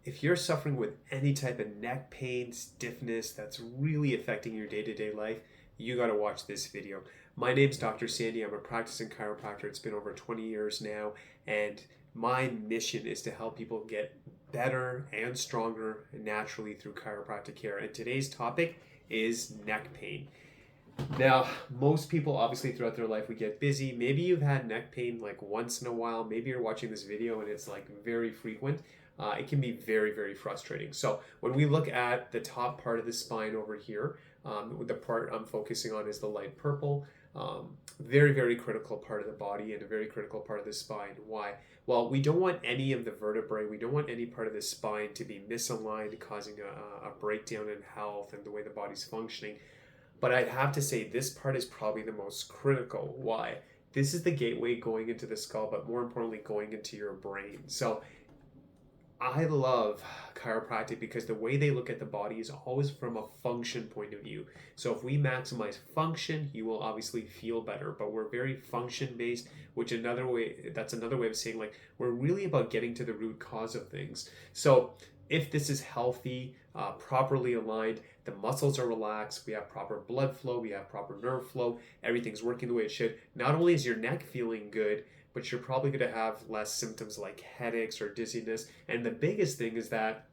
if you're suffering with any type of neck pain, stiffness that's really affecting your day-to-day life, you got to watch this video. My name's Dr. Sandy. I'm a practicing chiropractor. It's been over 20 years now, and my mission is to help people get better and stronger naturally through chiropractic care. And today's topic is neck pain. Now, most people obviously throughout their life we get busy. Maybe you've had neck pain like once in a while. Maybe you're watching this video and it's like very frequent. It can be very, very frustrating. So when we look at the top part of the spine over here, the part I'm focusing on is the light purple. Very, very critical part of the body and a very critical part of the spine. Why? Well, we don't want any of the vertebrae, we don't want any part of the spine to be misaligned, causing a breakdown in health and the way the body's functioning. But I'd have to say this part is probably the most critical. Why? This is the gateway going into the skull, but more importantly, going into your brain. So I love chiropractic because the way they look at the body is always from a function point of view. So if we maximize function, you will obviously feel better, but we're very function based, which that's another way of saying like we're really about getting to the root cause of things. So if this is healthy, properly aligned, the muscles are relaxed, we have proper blood flow, we have proper nerve flow, everything's working the way it should. Not only is your neck feeling good, but you're probably going to have less symptoms like headaches or dizziness. And the biggest thing is that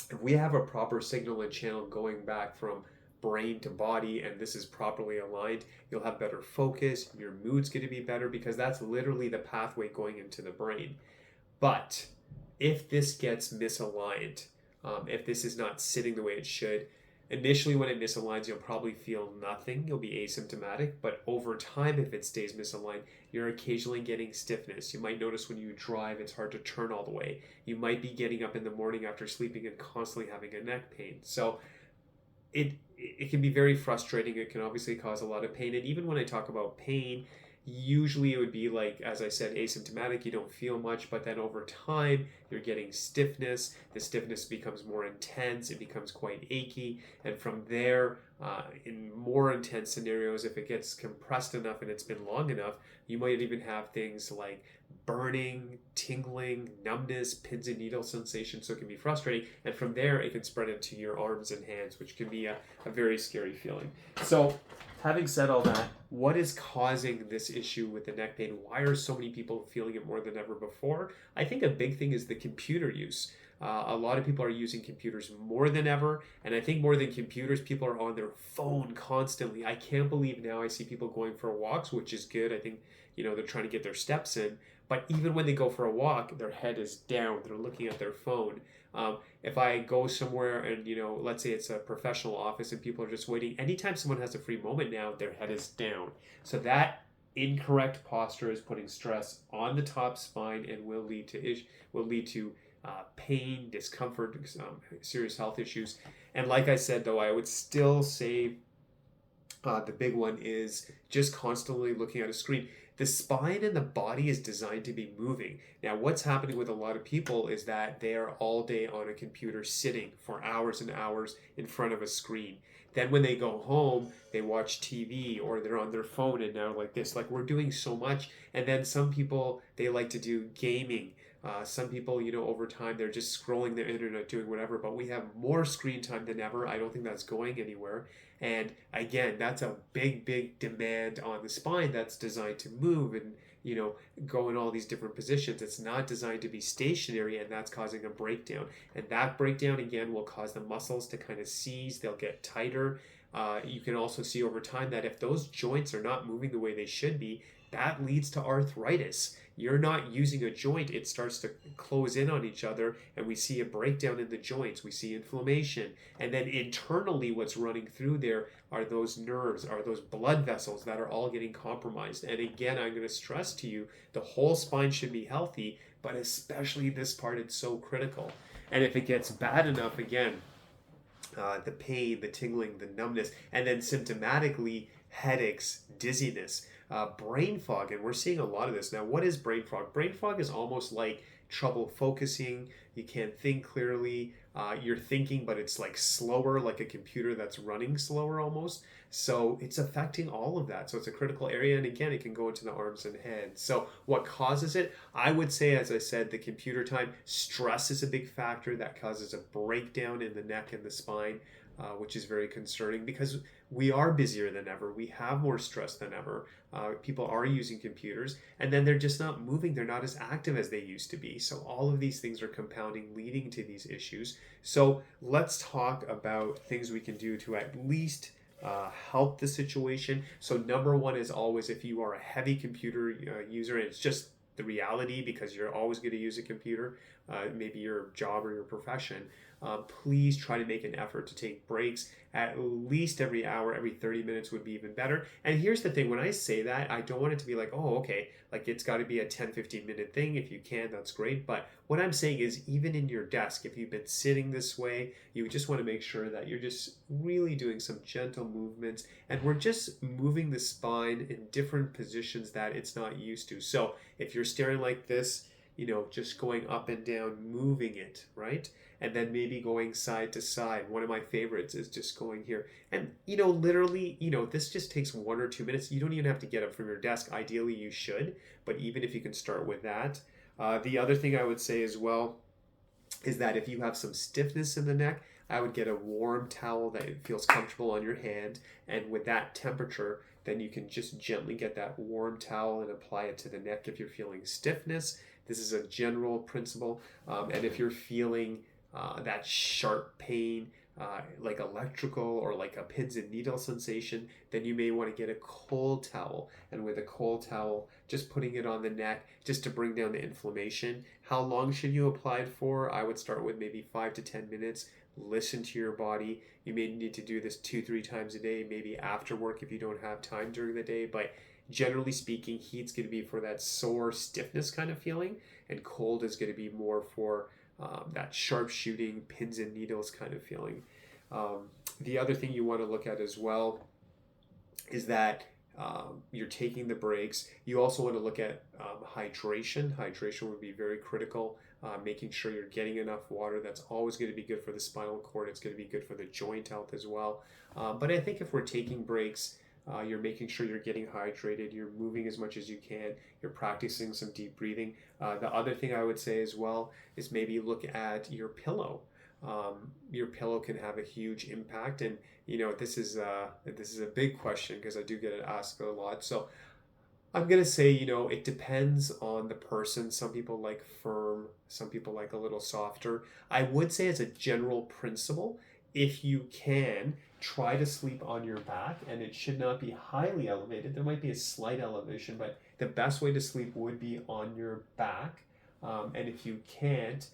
if we have a proper signal and channel going back from brain to body and this is properly aligned, you'll have better focus, your mood's going to be better because that's literally the pathway going into the brain. But if this gets misaligned, if this is not sitting the way it should, initially when it misaligns, you'll probably feel nothing. You'll be asymptomatic, but over time, if it stays misaligned, you're occasionally getting stiffness. You might notice when you drive, it's hard to turn all the way. You might be getting up in the morning after sleeping and constantly having a neck pain. So it can be very frustrating. It can obviously cause a lot of pain. And even when I talk about pain, usually it would be like, as I said, asymptomatic, you don't feel much, but then over time you're getting stiffness. The stiffness becomes more intense, it becomes quite achy, and from there, in more intense scenarios, if it gets compressed enough and it's been long enough, you might even have things like burning, tingling, numbness, pins and needle sensation, so it can be frustrating, and from there it can spread into your arms and hands, which can be a very scary feeling. So having said all that, what is causing this issue with the neck pain? Why are so many people feeling it more than ever before? I think a big thing is the computer use. A lot of people are using computers more than ever, and I think more than computers, people are on their phone constantly. I can't believe now I see people going for walks, which is good. I think, they're trying to get their steps in, but even when they go for a walk, their head is down. They're looking at their phone. If I go somewhere and, let's say it's a professional office and people are just waiting, anytime someone has a free moment now, their head is down. So that incorrect posture is putting stress on the top spine and will lead to pain, discomfort, serious health issues. And like I said, though, I would still say the big one is just constantly looking at a screen. The spine and the body is designed to be moving. Now, what's happening with a lot of people is that they are all day on a computer sitting for hours and hours in front of a screen. Then when they go home, they watch TV or they're on their phone and now like this, like we're doing so much. And then some people, they like to do gaming. Some people, over time, they're just scrolling the internet, doing whatever, but we have more screen time than ever. I don't think that's going anywhere. And again, that's a big, big demand on the spine that's designed to move and, go in all these different positions. It's not designed to be stationary, and that's causing a breakdown. And that breakdown, again, will cause the muscles to kind of seize. They'll get tighter. You can also see over time that if those joints are not moving the way they should be, that leads to arthritis. You're not using a joint, it starts to close in on each other, and we see a breakdown in the joints, we see inflammation. And then internally, what's running through there are those nerves, are those blood vessels that are all getting compromised. And again, I'm going to stress to you, the whole spine should be healthy, but especially this part, it's so critical. And if it gets bad enough, again, the pain, the tingling, the numbness, and then symptomatically, headaches, dizziness, brain fog, and we're seeing a lot of this. Now, what is brain fog? Brain fog is almost like trouble focusing, you can't think clearly, you're thinking but it's like slower, like a computer that's running slower almost. So it's affecting all of that. So it's a critical area, and again, it can go into the arms and head. So what causes it? I would say, as I said, the computer time. Stress is a big factor that causes a breakdown in the neck and the spine, which is very concerning because we are busier than ever. We have more stress than ever. People are using computers, and then they're just not moving. They're not as active as they used to be. So all of these things are compounding, leading to these issues. So let's talk about things we can do to at least help the situation. So number one is always, if you are a heavy computer user, and it's just the reality because you're always going to use a computer, maybe your job or your profession, please try to make an effort to take breaks at least every hour. Every 30 minutes would be even better. And here's the thing, when I say that, I don't want it to be like, oh, okay, like it's got to be a 10-15 minute thing. If you can, that's great. But what I'm saying is, even in your desk, if you've been sitting this way, you just want to make sure that you're just really doing some gentle movements, and we're just moving the spine in different positions that it's not used to. So if you're staring like this, just going up and down, moving it, right? And then maybe going side to side. One of my favorites is just going here. And, literally, this just takes 1 or 2 minutes. You don't even have to get up from your desk. Ideally, you should. But even if you can start with that. The other thing I would say as well is that if you have some stiffness in the neck, I would get a warm towel that feels comfortable on your hand. And with that temperature, then you can just gently get that warm towel and apply it to the neck if you're feeling stiffness. This is a general principle. And if you're feeling that sharp pain, like electrical or like a pins and needle sensation, then you may want to get a cold towel. And with a cold towel, just putting it on the neck just to bring down the inflammation. How long should you apply it for? I would start with maybe 5 to 10 minutes. Listen to your body. You may need to do this 2-3 times a day, maybe after work if you don't have time during the day. But generally speaking, heat's going to be for that sore stiffness kind of feeling, and cold is going to be more for that sharp shooting, pins and needles kind of feeling. The other thing you want to look at as well is that you're taking the breaks. You also want to look at hydration. Hydration would be very critical. Making sure you're getting enough water. That's always going to be good for the spinal cord. It's going to be good for the joint health as well. But I think if we're taking breaks, you're making sure you're getting hydrated, you're moving as much as you can, you're practicing some deep breathing. The other thing I would say as well is maybe look at your pillow. Your pillow can have a huge impact, and this is a big question because I do get it asked a lot. So I'm gonna say, it depends on the person. Some people like firm, some people like a little softer. I would say, as a general principle, if you can, try to sleep on your back, and it should not be highly elevated. There might be a slight elevation, but the best way to sleep would be on your back. And if you can't,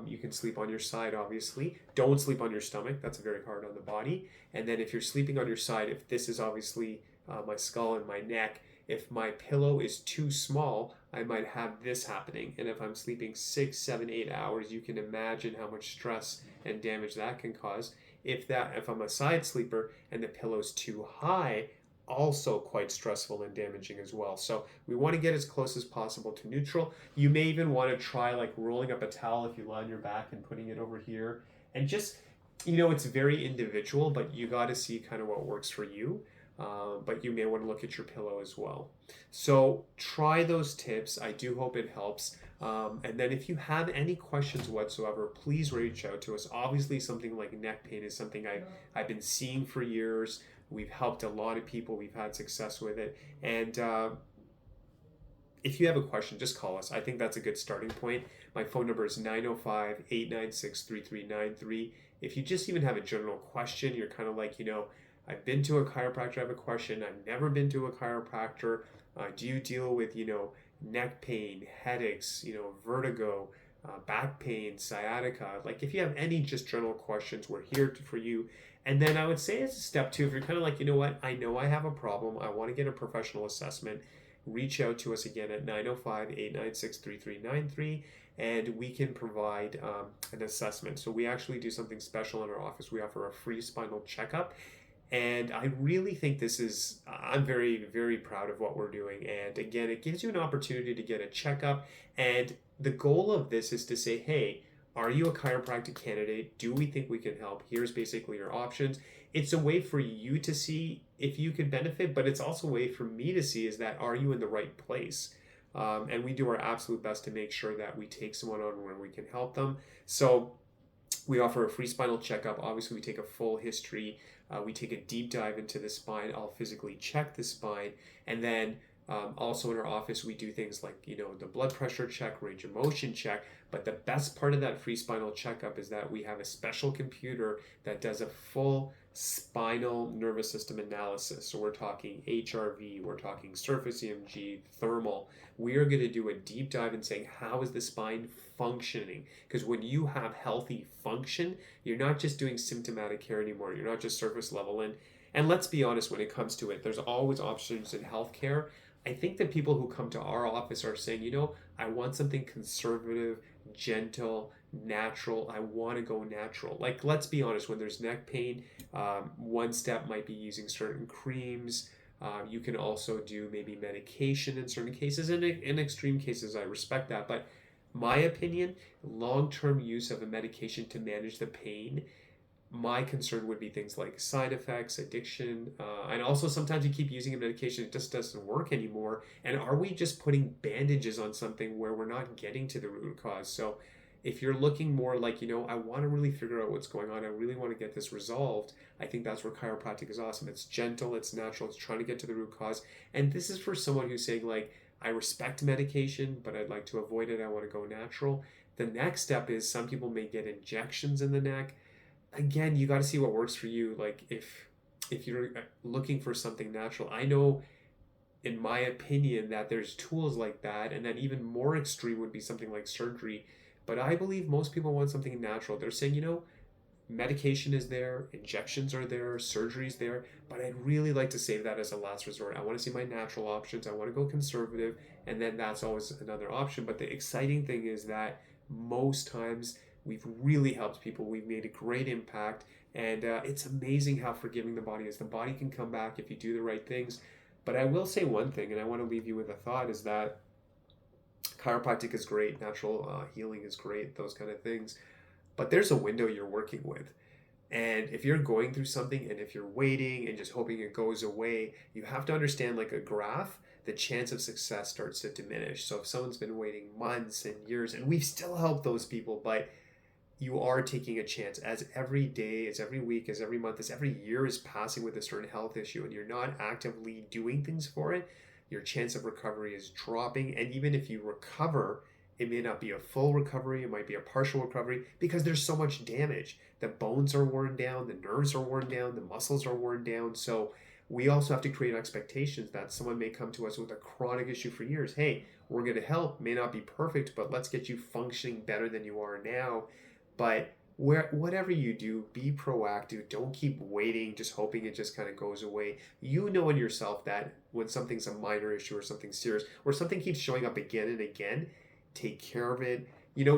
you can sleep on your side, obviously. Don't sleep on your stomach. That's very hard on the body. And then if you're sleeping on your side, if this is obviously my skull and my neck, if my pillow is too small, I might have this happening. And if I'm sleeping 6, 7, 8 hours, you can imagine how much stress and damage that can cause. If I'm a side sleeper and the pillow's too high, also quite stressful and damaging as well. So we want to get as close as possible to neutral. You may even want to try like rolling up a towel if you lie on your back and putting it over here. And just, it's very individual, but you got to see kind of what works for you. But you may want to look at your pillow as well. So try those tips. I do hope it helps. And then if you have any questions whatsoever, please reach out to us. Obviously, something like neck pain is something I've been seeing for years. We've helped a lot of people. We've had success with it. And if you have a question, just call us. I think that's a good starting point. My phone number is 905-896-3393. If you just even have a general question, you're kind of like, I've been to a chiropractor, I have a question. I've never been to a chiropractor. Do you deal with, neck pain, headaches, vertigo, back pain, sciatica? Like, if you have any just general questions, we're here for you. And then I would say, as a step 2, if you're kind of like, I know I have a problem, I want to get a professional assessment, reach out to us again at 905-896-3393, and we can provide an assessment. So we actually do something special in our office. We offer a free spinal checkup. And I really think I'm very, very proud of what we're doing. And again, it gives you an opportunity to get a checkup. And the goal of this is to say, hey, are you a chiropractic candidate? Do we think we can help? Here's basically your options. It's a way for you to see if you could benefit, but it's also a way for me to see is that, are you in the right place? And we do our absolute best to make sure that we take someone on when we can help them. So we offer a free spinal checkup. Obviously, we take a full history. We take a deep dive into the spine. I'll physically check the spine. And then also in our office, we do things like, the blood pressure check, range of motion check. But the best part of that free spinal checkup is that we have a special computer that does a full spinal nervous system analysis. So we're talking HRV, we're talking surface EMG, thermal. We are going to do a deep dive in saying, how is the spine functioning? Because when you have healthy function, you're not just doing symptomatic care anymore. You're not just surface level. And let's be honest, when it comes to it, there's always options in healthcare. I think that people who come to our office are saying, I want something conservative, gentle, natural. I want to go natural. Like, let's be honest, when there's neck pain, one step might be using certain creams. You can also do maybe medication in certain cases. And in extreme cases, I respect that. But my opinion, long-term use of a medication to manage the pain, my concern would be things like side effects, addiction, and also sometimes you keep using a medication, it just doesn't work anymore. And are we just putting bandages on something where we're not getting to the root cause? So if you're looking more like, I want to really figure out what's going on, I really want to get this resolved, I think that's where chiropractic is awesome. It's gentle, it's natural, it's trying to get to the root cause. And this is for someone who's saying like, I respect medication, but I'd like to avoid it, I want to go natural. The next step is some people may get injections in the neck. Again, you got to see what works for you. Like if you're looking for something natural, I know in my opinion that there's tools like that, and then even more extreme would be something like surgery. But I believe most people want something natural. They're saying, medication is there, injections are there, surgery's there, but I'd really like to save that as a last resort. I want to see my natural options. I want to go conservative, and then that's always another option. But the exciting thing is that most times we've really helped people. We've made a great impact, and it's amazing how forgiving the body is. The body can come back if you do the right things. But I will say one thing, and I want to leave you with a thought, is that chiropractic is great, natural healing is great, those kind of things. But there's a window you're working with. And if you're going through something and if you're waiting and just hoping it goes away, you have to understand, like a graph, the chance of success starts to diminish. So if someone's been waiting months and years, and we've still helped those people, but you are taking a chance as every day, as every week, as every month, as every year is passing with a certain health issue, and you're not actively doing things for it, your chance of recovery is dropping. And even if you recover, it may not be a full recovery, it might be a partial recovery, because there's so much damage. The bones are worn down, the nerves are worn down, the muscles are worn down. So we also have to create expectations that someone may come to us with a chronic issue for years. Hey, we're going to help, may not be perfect, but let's get you functioning better than you are now. But whatever you do, be proactive. Don't keep waiting, just hoping it just kind of goes away. You know in yourself that when something's a minor issue or something serious, or something keeps showing up again and again, take care of it.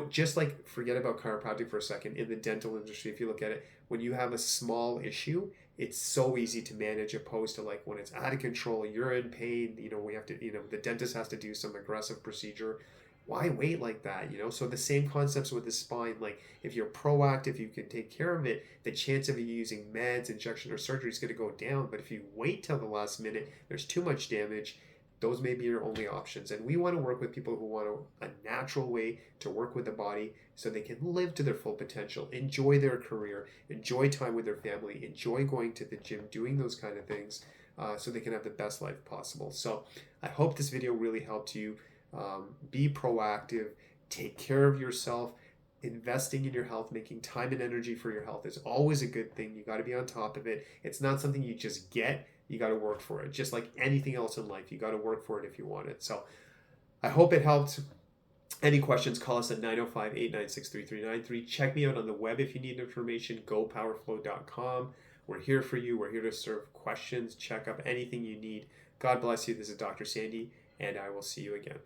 Just like, forget about chiropractic for a second. In the dental industry, if you look at it, when you have a small issue, it's so easy to manage, opposed to like when it's out of control, you're in pain, we have to, the dentist has to do some aggressive procedure. Why wait like that? So the same concepts with the spine. Like if you're proactive, you can take care of it, the chance of you using meds, injection, or surgery is going to go down. But if you wait till the last minute, there's too much damage. Those may be your only options. And we want to work with people who want a natural way to work with the body so they can live to their full potential, enjoy their career, enjoy time with their family, enjoy going to the gym, doing those kind of things, so they can have the best life possible. So I hope this video really helped you. Be proactive, take care of yourself. Investing in your health, making time and energy for your health is always a good thing. You got to be on top of it. It's not something you just get. You got to work for it. Just like anything else in life, you got to work for it if you want it. So I hope it helped. Any questions, call us at 905-896-3393. Check me out on the web if you need information, gopowerflow.com. We're here for you. We're here to serve questions, check up, anything you need. God bless you. This is Dr. Sandy, and I will see you again.